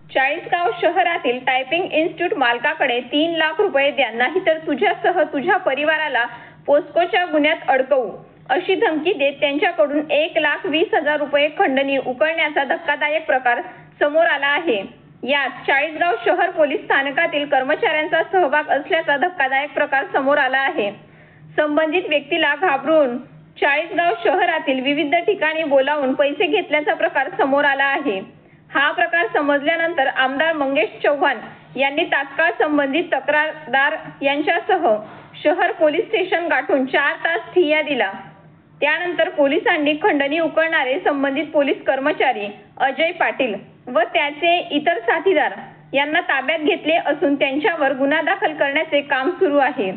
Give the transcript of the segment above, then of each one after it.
चाळीसगाव शहरातील typing institute मालकाकडे 3 lakh रुपये द्या, नाहीतर तुझ्यासह तुझ्या परिवाराला पोस्कोच्या गुन्ह्यात अडकवू अशी धमकी देत त्यांच्याकडून 1,20,000 रुपये खंडणी उकळण्याचा धक्कादायक प्रकार समोर आला आहे। यात चाळीसगाव शहर पोलीस स्थानकातील कर्मचाऱ्यांचा सहभाग असल्याचा धक्कादायक प्रकार समोर आला आहे। संबंधित व्यक्तीला घाबरून चाळीसगाव शहरातील विविध ठिकाणी बोलावून पैसे घेतल्याचा प्रकार समोर आला आहे। हा प्रकार समजल्यानंतर आमदार मंगेश चव्हाण यांनी तात्काळ संबंधित तक्रारदार यांच्यासह शहर पोलीस स्टेशन गाठून 4 तास ठिय्या दिला। त्यानंतर पोलिसांनी खंडणी उकळणारे संबंधित पोलीस कर्मचारी अजय पाटील व त्याचे इतर साथीदार यांना ताब्यात घेतले असून त्यांच्यावर गुन्हा दाखल करण्याचे काम सुरू आहे।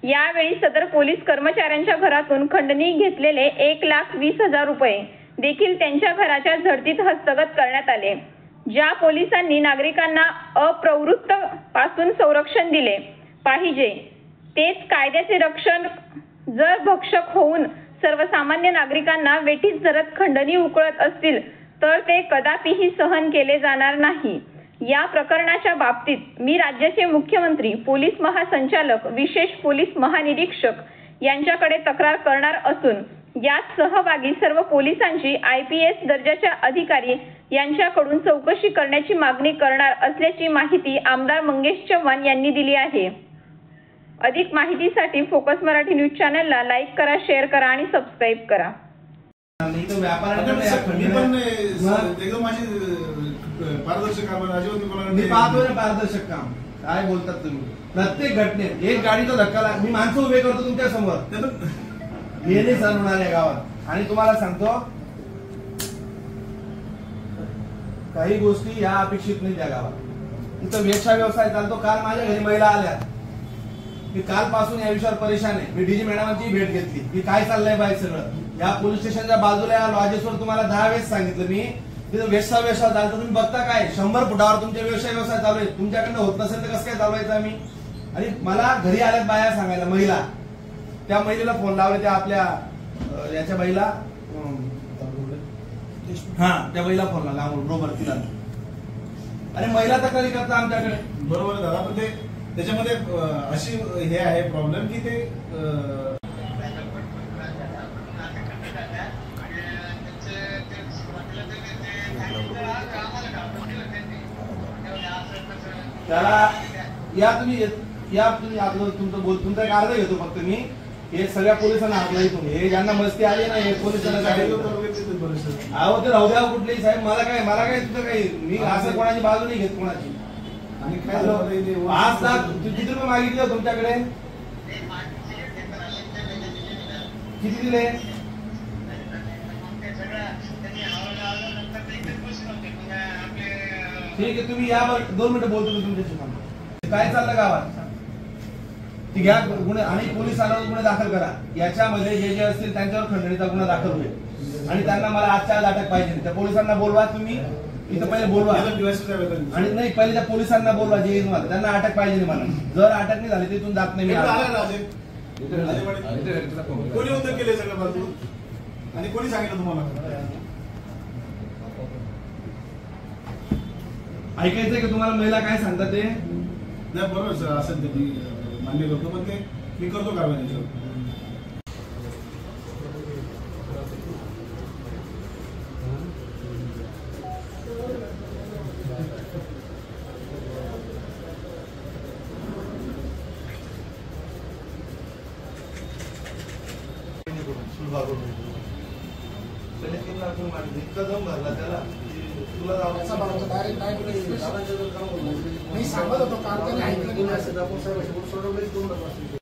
यावेळी सदर पोलीस कर्मचाऱ्यांच्या घरातून खंडणी घेतलेले 1,20,000 रुपये देखील त्यांच्या घराच्या झडतीत हस्तगत करण्यात आले। ज्या पोलिसांनी नागरिकांना अप्रवृत्त पासून संरक्षण दिले पाहिजे तेच कायद्याचे रक्षण जर भक्षक होऊन सर्वसामान्य नागरिकांना वेठीस धरत खंडणी उकळत असतील तर ते कदापिही सहन केले जाणार नाही। या प्रकरणाच्या बाबतीत मी राज्याचे मुख्यमंत्री, पोलीस महासंचालक, विशेष पोलीस महानिरीक्षक यांच्याकडे तक्रार करणार असून यात सहभागी सर्व पोलिसांची IPS दर्जाच्या अधिकारी यांच्याकडून चौकशी करण्याची मागणी करणार असल्याची माहिती आमदार मंगेश चव्हाण यांनी दिली आहे। अधिक माहितीसाठी फोकस मराठी न्यूज चॅनलला लाईक करा, शेअर करा आणि सबस्क्राइब करा। पारदर्शक काम काय बोलतात तुम्ही? प्रत्येक घटनेत एक गाडीचा धक्का मी माणसं उभे करतो तुमच्या समोर, हे नाही सण होणार या गावात। आणि तुम्हाला सांगतो काही गोष्टी या अपेक्षित नाही त्या गावात। इथं वेश्या व्यवसाय चालतो। काल माझ्या घरी महिला आल्या, मी कालपासून या विषयावर परेशान आहे। मी डीजी मॅडमांची भेट घेतली की काय चाललंय बाय सगळं। या पोलीस स्टेशनच्या बाजूला या लॉजेसवर तुम्हाला 10 वेळेस सांगितलं मी, तिथं वेश्या व्यवसाय चालतो। तुम्ही बघता काय 100 फुटावर तुमचे व्यवसाय चालू आहे। तुमच्याकडनं होत नसेल तर कसं काय चालवायचं आम्ही? आणि मला घरी आल्यात बाया सांगायला, महिला, त्या महिलेला फोन लावले, त्या आपल्या याच्या बाईला, त्या बाईला फोन लावला बरोबर तिला। आणि महिला तक्रारी करता आमच्याकडे, बरोबर दादा, पण ते त्याच्यामध्ये अशी हे आहे प्रॉब्लेम की ते त्याला या तुम्ही आपलं तुमचा एक अर्ज घेतो फक्त मी, हे सगळ्या पोलिसांना हातला इथून, हे ज्यांना मस्ती आली ना हे पोलिसांना अहो ते राहू द्या कुठलेही साहेब, मला काय तुझं काही, मी असं कोणाची बाजू नाही घेत कोणाची। आणि काय 5 लाख किती रुपये मागितले तुमच्याकडे? किती दिले? ठीक आहे, तुम्ही यावर 2 मिनिटं बोलतो तुमच्याशी। काय चाललं गावात ती घ्या गुन्हे आणि पोलिसांना गुन्हे दाखल करा। याच्यामध्ये जे असतील त्यांच्यावर खंडणीचा गुन्हा दाखल होईल आणि त्यांना मला आजच्या आज अटक पाहिजे। त्या पोलिसांना बोलवा, तुम्ही इथं पहिले बोलवा आणि नाही पहिले त्या पोलिसांना बोलवा जे येईल मला, त्यांना अटक पाहिजे मला। जर अटक नाही झाली तिथून जात नाही मी। कोणी उत्तर केले सगळं बाजू आणि कोणी सांगितलं तुम्हाला? ऐकायचंय का तुम्हाला महिला काय सांगतात ते? नाही बरोबर सर, असं ते मी मान्य करतो, पण ते मी करतो कारवाई त्याच्यावर। इतका जम भरला त्याला, तुला मी सांगत होतो काल